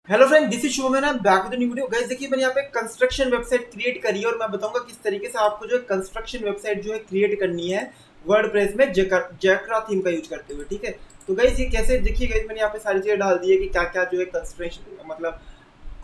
Hello friend, this is Shubham है back with new video. Guys देखिए, मैंने यहाँ पे कंस्ट्रक्शन वेबसाइट क्रिएट करी है और मैं बताऊंगा किस तरीके से आपको जो है कंस्ट्रक्शन वेबसाइट जो है क्रिएट करनी है वर्डप्रेस में जैकरा थीम का यूज करते हुए। ठीक है, तो गाइस ये कैसे, देखिए गाइस मैंने यहाँ पे सारी चीजें डाल दी है कि क्या क्या जो है कंस्ट्रक्शन मतलब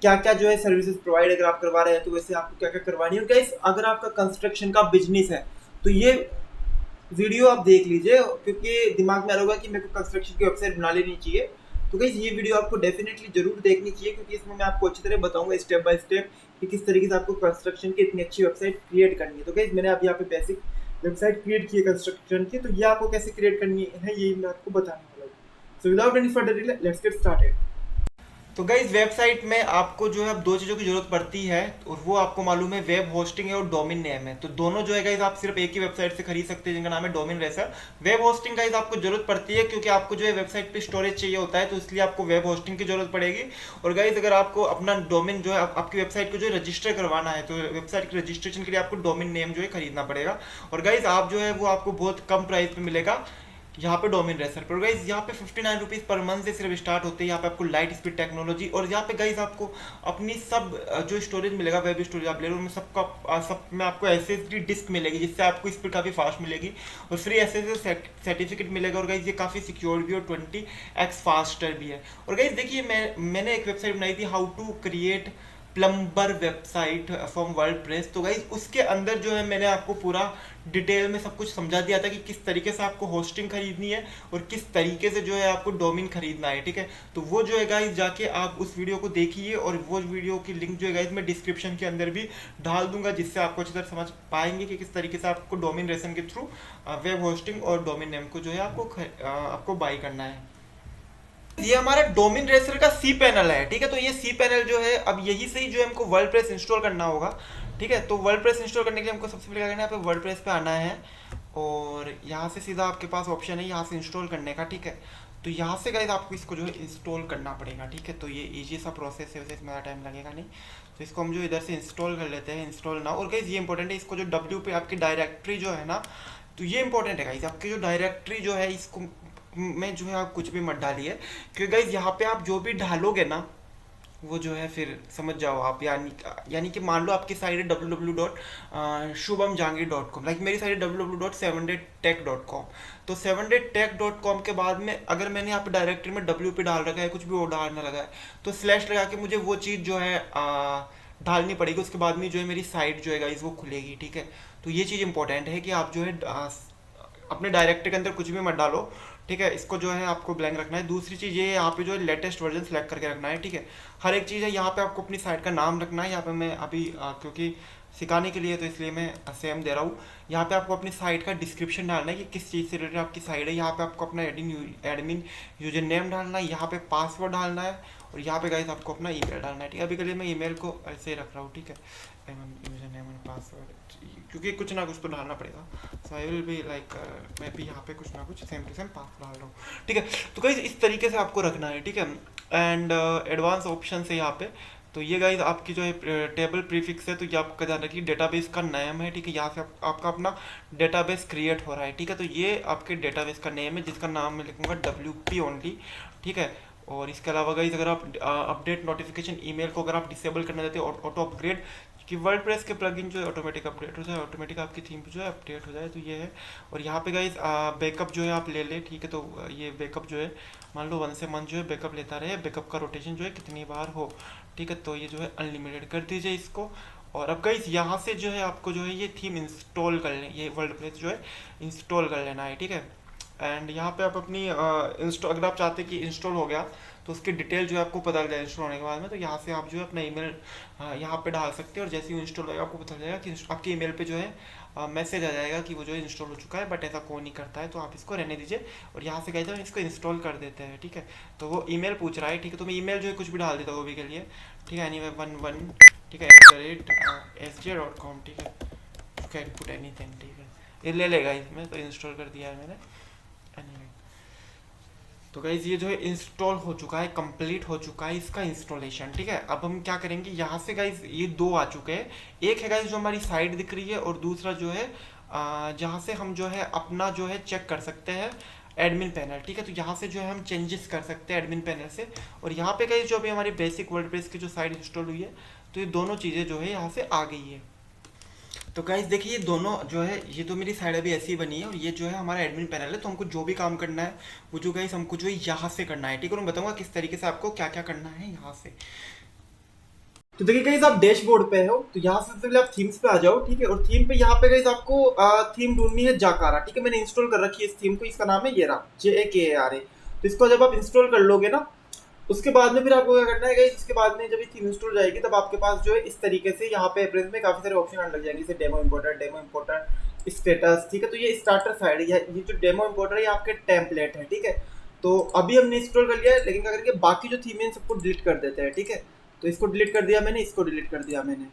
क्या क्या जो है सर्विसेज प्रोवाइड अगर आप करवा रहे हैं तो वैसे आपको क्या क्या करवानी है। और गाइस अगर आपका कंस्ट्रक्शन का बिजनेस है तो ये वीडियो आप देख लीजिए, क्योंकि दिमाग में आ रहा होगा कि मेरे को कंस्ट्रक्शन की वेबसाइट बना लेनी चाहिए। तो गाइस ये वीडियो आपको डेफिनेटली जरूर देखनी चाहिए, क्योंकि इसमें मैं आपको अच्छी तरह बताऊंगा स्टेप बाय स्टेप कि किस तरीके से आपको कंस्ट्रक्शन की इतनी अच्छी वेबसाइट क्रिएट करनी है। तो गाइस मैंने अभी यहाँ पे बेसिक वेबसाइट क्रिएट की है कंस्ट्रक्शन की, तो ये आपको कैसे क्रिएट करनी है यही मैं आपको बताने वाला हूँ। So without any further delay let's get started. तो गाइज वेबसाइट में आपको जो है अब दो चीज़ों की जरूरत पड़ती है, और वो आपको मालूम है, वेब होस्टिंग है और डोमेन नेम है। तो दोनों जो है गाइज आप सिर्फ एक ही वेबसाइट से खरीद सकते हैं जिनका नाम है domain racer. Web hosting guys आपको जरूरत पड़ती है क्योंकि आपको जो है वेबसाइट पे स्टोरेज चाहिए होता है, तो इसलिए आपको वेब होस्टिंग की जरूरत पड़ेगी। और गाइज अगर आपको अपना डोमेन जो है आपकी वेबसाइट को जो है रजिस्टर करवाना है, तो वेबसाइट के रजिस्ट्रेशन के लिए आपको डोमेन नेम जो है खरीदना पड़ेगा। और गाइज आप जो है वो आपको बहुत कम प्राइस पे मिलेगा यहाँ पे डोमेन रेसर पर। गाइज यहाँ पे 59 रुपीज़ पर मंथ से सिर्फ स्टार्ट होते हैं। यहाँ पे आपको लाइट स्पीड टेक्नोलॉजी, और यहाँ पे गाइज आपको अपनी सब जो स्टोरेज मिलेगा, वेब स्टोरेज आप ले लो, उनमें सबका सब में आपको एसएसडी डिस्क मिलेगी जिससे आपको स्पीड काफ़ी फास्ट मिलेगी, और फ्री एसएसडी सर्टिफिकेट मिलेगा। और गाइज ये काफ़ी सिक्योर भी और 20x फास्टर भी है। और गाइज देखिए, मैंने एक वेबसाइट बनाई थी, how to create plumber website from WordPress. तो गाइज उसके अंदर जो है मैंने आपको पूरा डिटेल में सब कुछ समझा दिया था कि किस तरीके से आपको होस्टिंग खरीदनी है और किस तरीके से जो है आपको डोमेन खरीदना है। ठीक है, तो वो जो है गाइज जाके आप उस वीडियो को देखिए, और वो वीडियो की लिंक जो है गाइज मैं डिस्क्रिप्शन के अंदर भी डाल दूंगा, जिससे आपको अच्छी तरह समझ पाएंगे कि किस तरीके से आपको डोमेन रेसन के थ्रू वेब होस्टिंग और डोमेन नेम को जो है आपको बाई करना है। ये हमारा डोमेन रेसर का सी पैनल है। ठीक है, तो ये सी पैनल जो है अब यही से ही जो है हमको वर्ड प्रेस इंस्टॉल करना होगा। ठीक है, तो वर्ड प्रेस इंस्टॉल करने के लिए हमको सबसे पहले क्या करना है, यहाँ पे वर्ड प्रेस पे आना है, और यहाँ से सीधा आपके पास ऑप्शन है यहाँ से इंस्टॉल करने का। ठीक है, तो यहाँ से गाइस आपको इसको जो है इंस्टॉल करना पड़ेगा। ठीक है, तो ये इजी सा प्रोसेस है, वैसे इसमें ज़्यादा टाइम लगेगा नहीं। तो इसको हम जो इधर से इंस्टॉल कर लेते हैं, इंस्टॉल ना। और गाइस ये इंपॉर्टेंट है, इसको जो डब्ल्यू पे आपकी डायरेक्टरी जो है ना, तो ये इंपॉर्टेंट है गाइस, आपकी जो डायरेक्टरी जो है इसको में जो है आप कुछ भी मत डालिए, क्योंकि गाइज यहाँ पे आप जो भी डालोगे ना वो जो है फिर समझ जाओ आप, यानी कि मान लो आपकी साइट है www.shubhamjahangir.com, लाइक मेरी साइट है www.7daytech.com। तो 7daytech.com के बाद में अगर मैंने यहाँ पे डायरेक्टरी में डब्ल्यू पे डाल रखा है, कुछ भी वो डालने लगा है, तो स्लैश लगा के मुझे वो चीज़ जो है डालनी पड़ेगी। उसके बाद में जो है मेरी साइट जो है गाइज वो खुलेगी। ठीक है, तो ये चीज़ इंपॉर्टेंट है कि आप जो है अपने डायरेक्टरी के अंदर कुछ भी मत डालो। ठीक है, इसको जो है आपको ब्लैंक रखना है। दूसरी चीज़ ये है, यहाँ पे जो है लेटेस्ट वर्जन सेलेक्ट करके रखना है। ठीक है, हर एक चीज़ है, यहाँ पे आपको अपनी साइट का नाम रखना है। यहाँ पे मैं अभी क्योंकि सिखाने के लिए तो इसलिए मैं सेम दे रहा हूँ। यहाँ पे आपको अपनी साइट का डिस्क्रिप्शन डालना है कि किस चीज़ से रिलेटेड आपकी साइट है। यहाँ पे आपको अपना एडमिन यूजर नेम डालना है, यहाँ पे पासवर्ड डालना है, और यहाँ पे गाइस आपको अपना ईमेल डालना है। ठीक है, अभी के लिए मैं ईमेल को ऐसे ही रख रहा हूँ। ठीक है, यूजर नेम एंड पासवर्ड, क्योंकि कुछ ना कुछ तो डालना पड़ेगा। सो आई विल बी लाइक मैं भी यहाँ पे कुछ ना कुछ सेम टू सेम पास डाल रहा हूँ। ठीक है, तो गाइज इस तरीके से आपको रखना है। ठीक है, एंड एडवांस ऑप्शन है यहाँ पे। तो ये गाइज आपकी जो है टेबल प्रीफिक्स है, तो ये आपका ध्यान रखिए, डेटाबेस का नेम है। ठीक है, यहाँ से आपका अपना डेटाबेस क्रिएट हो रहा है। ठीक है, तो ये आपके डेटाबेस का नेम है जिसका नाम मैं लिखूंगा WP ओनली। ठीक है, और इसके अलावा गाइज अगर आप अपडेट नोटिफिकेशन ईमेल को अगर आप डिसेबल करना चाहते हो, ऑटो अपग्रेड, कि वर्डप्रेस के प्लगइन जो है ऑटोमेटिक अपडेट हो जाए, ऑटोमेटिक आपकी थीम जो है अपडेट हो जाए, तो ये है। और यहाँ पे गाइज बैकअप जो है आप ले ले। ठीक है, तो ये बैकअप जो है मान लो 1 से मंथ जो है बैकअप लेता रहे, बैकअप का रोटेशन जो है कितनी बार हो। ठीक है, तो ये जो है अनलिमिटेड कर दीजिए इसको। और अब गाइज यहाँ से जो है आपको जो है ये थीम इंस्टॉल कर लें, ये वर्डप्रेस जो है इंस्टॉल कर लेना है। ठीक है, एंड यहाँ पे आप अपनी इंस्टॉल, अगर आप चाहते हैं कि इंस्टॉल हो गया तो उसकी डिटेल जो है आपको पता चल जाए इंस्टॉल होने के बाद में, तो यहाँ से आप जो है अपना ईमेल यहाँ पे डाल सकते हैं, और जैसे ही इंस्टॉल होगा आपको पता चल जाएगा कि आपके ईमेल पे जो है मैसेज आ जाएगा कि वो जो है इंस्टॉल हो चुका है। बट ऐसा कोई नहीं करता है, तो आप इसको रहने दीजिए, और यहाँ से कहते हैं इसको इंस्टॉल कर देते हैं। ठीक है, तो वो ईमेल पूछ रहा है। ठीक है, तो मैं ईमेल जो है कुछ भी डाल देता हूँ अभी के लिए। ठीक है, एनीवे 11, ठीक है, @sj.com। ठीक है, यू कैन पुट एनीथिंग। ठीक है, ये ले लेगा इसमें, तो इंस्टॉल कर दिया है मैंने। एनीवे तो गाइज ये जो है इंस्टॉल हो चुका है, कंप्लीट हो चुका है इसका इंस्टॉलेशन। ठीक है, अब हम क्या करेंगे, यहाँ से गाइज ये दो आ चुके हैं। एक है गाइज जो हमारी साइट दिख रही है, और दूसरा जो है जहाँ से हम जो है अपना जो है चेक कर सकते हैं एडमिन पैनल, ठीक है। तो यहाँ से जो है हम चेंजेस कर सकते हैं एडमिन पैनल से। और यहाँ पे गाइस जो अभी हमारी बेसिक वर्डप्रेस की जो साइट इंस्टॉल हुई है, तो ये दोनों चीज़ें जो है यहाँ से आ गई है। तो गाइस देखिए ये दोनों जो है, ये तो मेरी साइड अभी ऐसी ही बनी है और ये जो है हमारा एडमिन पैनल है। तो हमको जो भी काम करना है वो जो गाइस हमको जो है यहाँ से करना है, ठीक है। और मैं बताऊंगा किस तरीके से आपको क्या क्या करना है यहाँ से। तो देखिए गाइस आप डैशबोर्ड पे हो, तो यहाँ से सबसे पहले आप थीम्स पे आ जाओ, ठीक है। और थीम पे यहाँ पे गाइस आपको थीम ढूंढनी है जाकारा, ठीक है। मैंने इंस्टॉल कर रखी है इस थीम को, इसका नाम है ये रहा JAKARA। तो इसको जब आप इंस्टॉल कर लोगे ना, उसके बाद में फिर आपको क्या करना है गाइस, इसके बाद में जब ये थीम इंस्टॉल हो जाएगी तब आपके पास जो है इस तरीके से यहाँ पे अप्रेंस में काफी सारे ऑप्शन आने लग जाएंगे, जैसे डेमो इंपोर्टर स्टेटस, ठीक है। तो ये स्टार्टर साइड है, ये जो डेमो इंपोर्टर है ये आपके टेम्पलेट है, ठीक है। तो अभी हमने इंस्टॉल कर लिया है, लेकिन क्या करके बाकी जो थीम है इन सबको डिलीट कर देते हैं, ठीक है। तो इसको डिलीट कर दिया मैंने, इसको डिलीट कर दिया मैंने,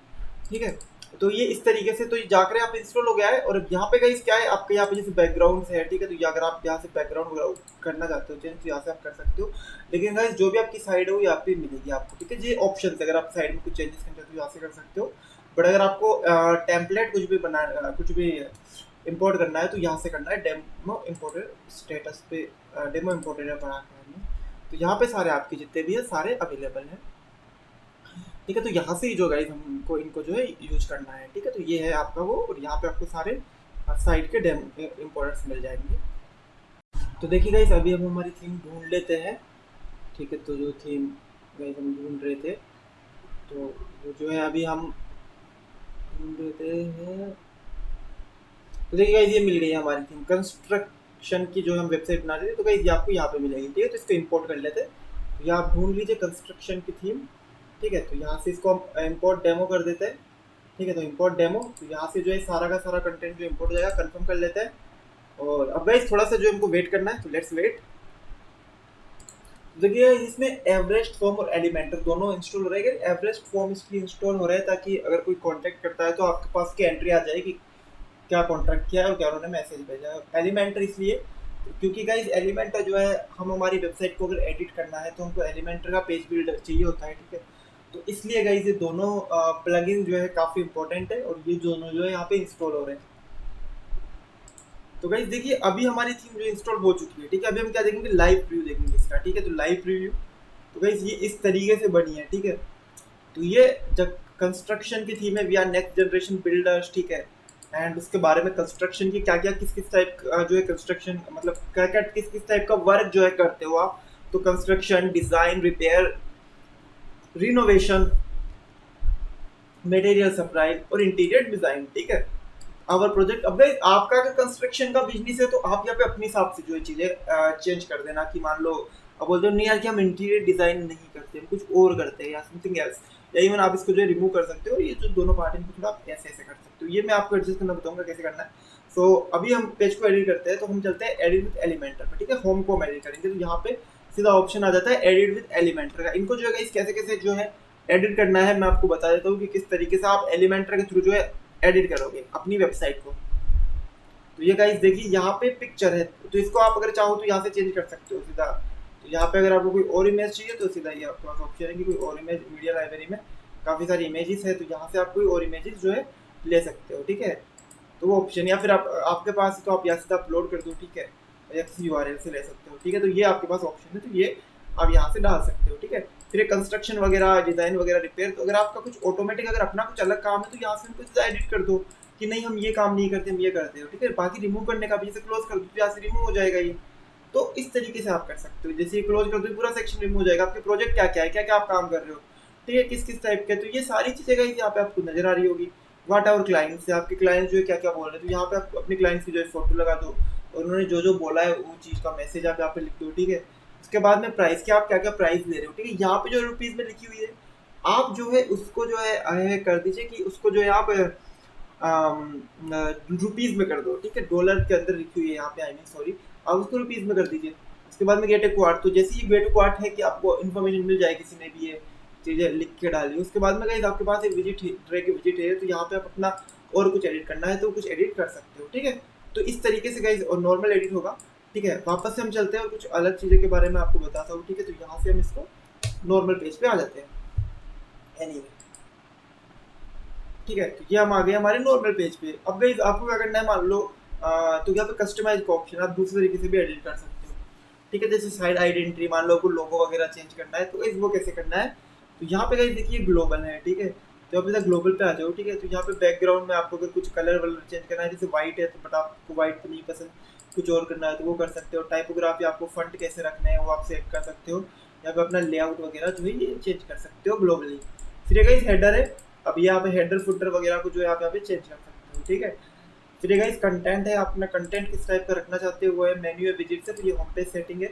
ठीक है। तो ये इस तरीके से तो ये जाकर आप इंस्टॉल हो गया है। और यहाँ पे गाइस क्या है, आपके यहाँ पे जैसे बैकग्राउंड है, ठीक है। तो ये अगर आप यहाँ से बैकग्राउंड करना चाहते हो चेंज, तो यहाँ से आप कर सकते हो। लेकिन गाइस जो भी आपकी साइड है वो यहाँ पे मिलेगी आपको, ठीक है। ये ऑप्शन अगर आप साइड में कुछ चेंजेस करना चाहते हो यहाँ से कर सकते हो। बट अगर आपको टेम्पलेट कुछ भी बना कुछ भी इम्पोर्ट करना है तो यहाँ से करना है, डेमो इम्पोर्टेड स्टेटस पे डेमो इम्पोर्टेड है बना के हमने। तो यहाँ पे सारे आपके जितने भी है सारे अवेलेबल हैं, ठीक है। तो यहाँ से ही जो गाइस हमको इनको जो है यूज करना है, ठीक है। तो ये है आपका वो, और यहाँ पे आपको सारे साइट के इम्पोर्टेंट्स मिल जाएंगे। तो देखिए गाइस अभी हम हमारी थीम ढूंढ लेते हैं, ठीक है। तो जो थीम गाइस हम ढूंढ रहे थे, तो वो जो है अभी हम ढूंढ रहे हैं। तो देखिए गाइस ये मिल गई है हमारी थीम कंस्ट्रक्शन की, जो हम वेबसाइट बना रहे थे। तो गाइस ये आपको यहाँ पे मिलेगी, ठीक है। तो इसको इंपोर्ट कर लेते हैं। तो यहाँ आप ढूंढ लीजिए कंस्ट्रक्शन की थीम, ठीक है। तो यहाँ से इसको हम इम्पोर्ट डेमो कर देते हैं, ठीक है। तो इम्पोर्ट डेमो, तो यहाँ से जो है सारा का सारा कंटेंट जो इम्पोर्ट हो जाएगा, कंफर्म कर लेते हैं। और अब गाइस थोड़ा सा जो हमको वेट करना है, तो लेट्स वेट। देखिए इसमें एवरेस्ट फॉर्म और एलिमेंटर दोनों इंस्टॉल हो रहे हैं। एवरेस्ट फॉर्म इसलिए इंस्टॉल हो रहा है ताकि अगर कोई कॉन्टैक्ट करता है तो आपके पास की एंट्री आ जाएगी क्या कॉन्ट्रैक्ट किया है और क्या उन्होंने मैसेज भेजा है। एलिमेंटर इसलिए क्योंकि गाइस एलिमेंटर जो है, हम हमारी वेबसाइट को अगर एडिट करना है तो हमको एलिमेंटर का पेज बिल्डर चाहिए होता है, ठीक है। तो इसलिए गाइस ये दोनों प्लगइन जो है काफ़ी इंपॉर्टेंट है और ये दोनों जो है यहाँ पे इंस्टॉल हो रहे हैं। तो गाइस देखिए अभी हमारी थीम जो इंस्टॉल हो चुकी है, ठीक है। अभी हम क्या देखेंगे, लाइव प्रीव्यू देखेंगे इसका, ठीक है। तो लाइव प्रीव्यू, तो गाइस ये इस तरीके से बनी है, ठीक है। तो ये जब कंस्ट्रक्शन की थीम है, we are next generation builders, ठीक है। एंड उसके बारे में कंस्ट्रक्शन की क्या क्या किस किस टाइप जो है कंस्ट्रक्शन, मतलब क्या क्या किस किस टाइप का वर्क जो है करते हो आप। तो construction, design, repair, renovation, material supply और इंटीरियर डिज़ाइन, ठीक है। Our project. अब गाइस आपका अगर कंस्ट्रक्शन का बिजनेस है तो आप यहाँ पे अपने हिसाब से जो है चीज़ें चेंज कर देना, कि मान लो अब बोलते हो नहीं यार कि हम इंटीरियर डिज़ाइन नहीं करते, हम कुछ और करते हैं या समथिंग एल्स, या इवन आप इसको जो है रिमूव कर सकते हो। ये जो दोनों पार्ट इनको थोड़ा आप ऐसे ऐसे कर सकते हो, ये मैं आपको एडजस्ट करना बताऊंगा कैसे करना है। सो अभी हम पेज को एडिट करते हैं, तो हम चलते हैं एडिट विद एलिमेंटर पर, ठीक है। होम को हम एडिट करेंगे तो यहाँ पे सीधा ऑप्शन आ जाता है एडिट विद एलिमेंटर का। इनको जो है कैसे कैसे जो है एडिट करना है मैं आपको बता देता हूँ कि किस तरीके से आप एलिमेंटर के थ्रू जो है एडिट करोगे अपनी वेबसाइट को। तो ये गाइस देखिए यहाँ पे पिक्चर है, तो इसको आप अगर चाहो तो यहाँ से चेंज कर सकते हो सीधा। तो यहाँ पे अगर आपको कोई और इमेज चाहिए तो सीधा ये आपके पास ऑप्शन है कि कोई और इमेज, मीडिया लाइब्रेरी में काफ़ी सारी इमेजेस है, तो यहाँ से आप कोई और इमेजेस जो है ले सकते हो, ठीक है। तो वो ऑप्शन, या फिर आप आपके पास है तो आप यहाँ सीधा अपलोड कर दो, ठीक है, या किसी URL से ले सकते हो, ठीक है। तो ये आपके पास ऑप्शन है, तो ये आप यहाँ से डाल सकते हो, ठीक है। फिर कंस्ट्रक्शन वगैरह, डिज़ाइन वगैरह, रिपेयर, तो अगर आपका कुछ ऑटोमेटिक अगर अपना कुछ अलग काम है तो यहाँ से उनको सीधा एडिट कर दो कि नहीं हम ये काम नहीं करते, हम ये करते हो, ठीक है। बाकी रिमूव करने का भी जैसे क्लोज कर दो तो यहाँ से रिमूव हो जाएगा ये। तो इस तरीके से आप कर सकते हो, जैसे क्लोज कर दो पूरा सेक्शन रिमूव हो जाएगा। आपके प्रोजेक्ट क्या क्या है, क्या क्या आप काम कर रहे हो, ठीक है, किस किस टाइप के। तो ये सारी चीज़ें गाइस यहाँ पे आपको नजर आ रही होगी। व्हाट आवर क्लाइंट्स है, आपके क्लाइंट्स जो है क्या क्या बोल रहे हैं, तो यहाँ पे आप अपने क्लाइंट्स की जो है फोटो लगा दो और उन्होंने जो जो बोला है वो चीज़ का मैसेज आप यहाँ पे लिख दो, ठीक है। उसके बाद में प्राइस की, आप क्या क्या प्राइस ले रहे हो, ठीक है। यहाँ पे जो रुपीज़ में लिखी हुई है आप जो है उसको जो है कर दीजिए कि उसको जो है आप रुपीज़ में कर दो, ठीक है। डॉलर के अंदर लिखी हुई है यहाँ पे, आई मीन सॉरी, आप उसको रुपीज़ में कर दीजिए। उसके बाद में गेट ए क्वार्ट, तो जैसे ही गेट ए क्वार्ट है कि आपको इन्फॉर्मेशन मिल जाए किसी ने भी ये चीज़ें लिख के डाली। उसके बाद में गाइस आपके पास एक विजिट है, तो यहाँ पे आप अपना और कुछ एडिट करना है तो कुछ एडिट कर सकते हो, ठीक है। तो इस तरीके से गाइस और नॉर्मल एडिट होगा, ठीक है। वापस से हम चलते हैं और कुछ अलग चीज़ें के बारे में आपको बताता हूँ, ठीक है। तो यहाँ से हम इसको नॉर्मल पेज पे आ जाते हैं, एनीवे, ठीक है। तो ये हम आ गए हमारे नॉर्मल पेज पे। अब गाइस आपको क्या करना है, मान लो तो यहाँ पे कस्टमाइज का ऑप्शन, आप दूसरे तरीके से भी एडिट कर सकते ठीक है। जैसे साइड आइडेंटिटी, मान लो आपको लोगो वगैरह चेंज करना है, तो गाइस वो कैसे करना है, तो यहाँ पे गाइस देखिए ग्लोबल है, ठीक है। तो आप इधर ग्लोबल पे आ जाओ, ठीक है। तो यहाँ पे बैकग्राउंड में आपको अगर कुछ कलर वलर चेंज करना है, जैसे व्हाइट है तो बट आपको व्हाइट तो नहीं पसंद, कुछ और करना है तो वो कर सकते हो। टाइपोग्राफी आपको फंट कैसे रखना है वो आप सेट कर सकते हो। यहाँ पे अपना लेआउट वगैरह जो है ये चेंज कर सकते हो ग्लोबली। फिर ये गाइस हेडर है, अब यहाँ पे हेडर फुटर वगैरह को जो है आप यहाँ पे चेंज कर सकते हो, ठीक है। फिर ये गाइस कंटेंट है, आप अपना कंटेंट किस टाइप का रखना चाहते हो वो है, मेन्यू है, विजिट है, फिर ये होम पेज सेटिंग है,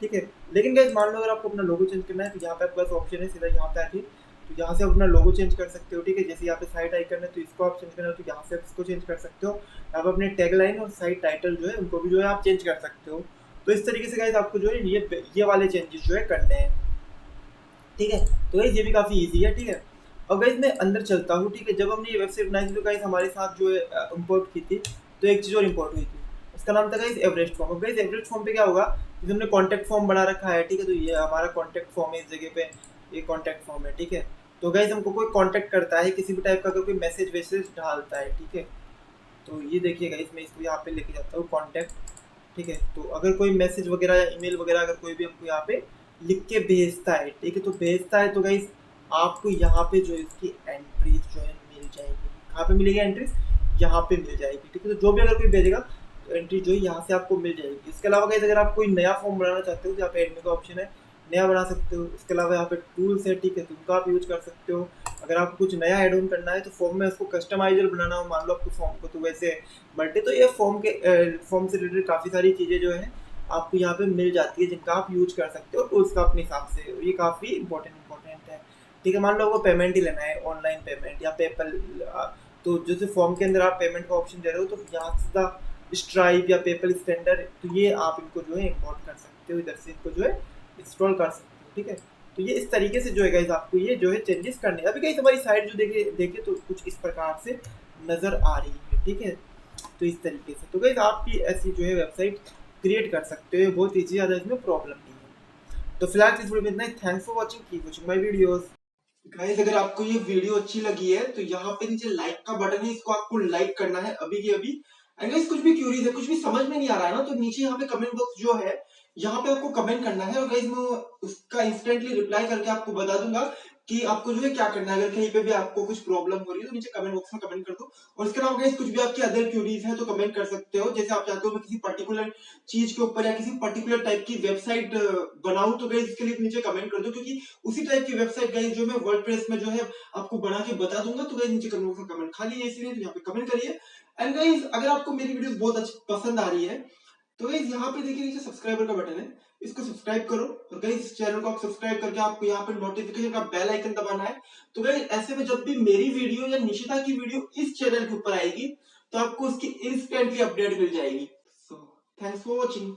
ठीक है। लेकिन गाइस मान लो अगर आपको अपना लोगो चेंज करना है तो यहाँ पे आपके पास ऑप्शन है, सीधा यहाँ पे आके तो यहाँ से आप अपना लोगो चेंज कर सकते हो, ठीक है। जैसे यहाँ पे साइट आइकन है तो इसको आप चेंज करना है तो यहाँ से आप इसको चेंज कर सकते हो। यहाँ पे अपने टैग लाइन और साइट टाइटल जो है उनको भी जो है आप चेंज कर सकते हो। तो इस तरीके से गाइस आपको जो है ये वाले चेंजेस जो है करने हैं, ठीक है। तो गाइस ये भी काफ़ी ईजी है, ठीक है। अब गाइस मैं अंदर चलता हूँ, ठीक है। जब हमने ये वेबसाइट बनाई थी तो गाइस हमारे साथ जो है इम्पोर्ट की थी, तो एक चीज़ और इम्पोर्ट हुई थी, उसका नाम था गाइस एवरेस्ट फॉर्म। अब गाइस एवरेस्ट फॉर्म पे क्या होगा, जैसे हमने कॉन्टैक्ट फॉर्म बना रखा है, ठीक है। तो ये हमारा कॉन्टैक्ट फॉर्म है, इस जगह पे ये कॉन्टैक्ट फॉर्म है, ठीक है। तो गाइस हमको कोई कॉन्टैक्ट करता है किसी भी टाइप का, अगर कोई मैसेज वैसेज डालता है, ठीक है। तो ये देखिए गाइस मैं इसको यहाँ पे लेके जाता हूँ कॉन्टैक्ट, ठीक है। तो अगर कोई मैसेज वगैरह या ईमेल वगैरह अगर कोई भी हमको यहाँ पे लिख के भेजता है, ठीक है, तो भेजता है तो गाइस आपको यहाँ पे जो है इसकी एंट्रीज जो है मिल जाएगी। कहाँ पे मिलेगी एंट्रीज, यहाँ पे मिल जाएगी, ठीक है। तो जो भी अगर कोई भेजेगा तो एंट्री जो है यहाँ से आपको मिल जाएगी। इसके अलावा गाइस अगर आप कोई नया फॉर्म बनाना चाहते हो तो यहाँ पे एडमिन का ऑप्शन है, नया बना सकते हो। इसके अलावा यहाँ पे टूल्स है, ठीक है, तो उनका आप यूज कर सकते हो। अगर आपको कुछ नया एड ऑन करना है तो फॉर्म में उसको कस्टमाइजर बनाना हो, मान लो आपको फॉर्म को तो वैसे बट तो ये फॉर्म से रिलेटेड काफ़ी सारी चीज़ें जो है आपको यहाँ पे मिल जाती है जिनका आप यूज कर सकते हो टूल्स का अपने हिसाब से। ये काफ़ी इंपॉर्टेंट है, ठीक है। मान लो आपको पेमेंट ही लेना है, ऑनलाइन पेमेंट या पेपल, तो जैसे फॉर्म के अंदर आप पेमेंट का ऑप्शन दे रहे हो तो यहाँ से स्ट्राइप या पेपल स्टैंडर्ड, तो ये आप इनको जो है इम्पोर्ट कर सकते हो, इधर से इनको जो है इंस्टॉल कर सकते हो, ठीक है। तो ये इस तरीके से जो है गाइस आपको ये जो है चेंजेस करने हैं। अभी गाइस हमारी साइट जो देखे देखे तो कुछ इस प्रकार से नज़र आ रही है, ठीक है। तो इस तरीके से तो गाइस आप भी ऐसी जो है वेबसाइट क्रिएट कर सकते हो, बहुत ईजी, ज़्यादा इसमें प्रॉब्लम नहीं है। तो फिलहाल इस वीडियो में इतना ही। Thanks for watching, keep watching my videos. Guys अगर आपको ये वीडियो अच्छी लगी है तो यहाँ पे नीचे लाइक का बटन है, इसको आपको लाइक करना है अभी के अभी। एंड गाइस कुछ भी क्यूरीज है, कुछ भी समझ में नहीं आ रहा है ना, तो नीचे यहाँ पे कमेंट बॉक्स जो है यहाँ पे आपको कमेंट करना है और गाइस मैं उसका इंस्टेंटली रिप्लाई करके आपको बता दूंगा कि आपको जो है क्या करना है। अगर कहीं पे भी आपको कुछ प्रॉब्लम हो रही है तो नीचे कमेंट बॉक्स में कमेंट कर दो। और इसके अलावा गाइस कुछ भी आपकी अदर क्यूरीज है तो कमेंट कर सकते हो। जैसे आप चाहते हो मैं किसी पर्टिकुलर चीज के ऊपर या किसी पर्टिकुलर टाइप की वेबसाइट बनाऊं तो गाइस इसके लिए नीचे कमेंट कर दो, क्योंकि उसी टाइप की वेबसाइट गाइस जो मैं वर्डप्रेस में जो है आपको बना के बता दूंगा। तो गाइस नीचे कमेंट बॉक्स में कमेंट खाली है, इसलिए यहाँ पे कमेंट करिए। एंड गाइस अगर आपको मेरी वीडियोस बहुत अच्छी पसंद आ रही है तो गाइस यहाँ पे देखिए नीचे सब्सक्राइबर का बटन है, इसको सब्सक्राइब करो। और गाइस इस चैनल को आप सब्सक्राइब करके आपको यहाँ पे नोटिफिकेशन का बेल आइकन दबाना है। तो गाइस ऐसे में जब भी मेरी वीडियो या निशिता की वीडियो इस चैनल के ऊपर आएगी तो आपको उसकी इंस्टेंटली अपडेट मिल जाएगी। So thanks for watching.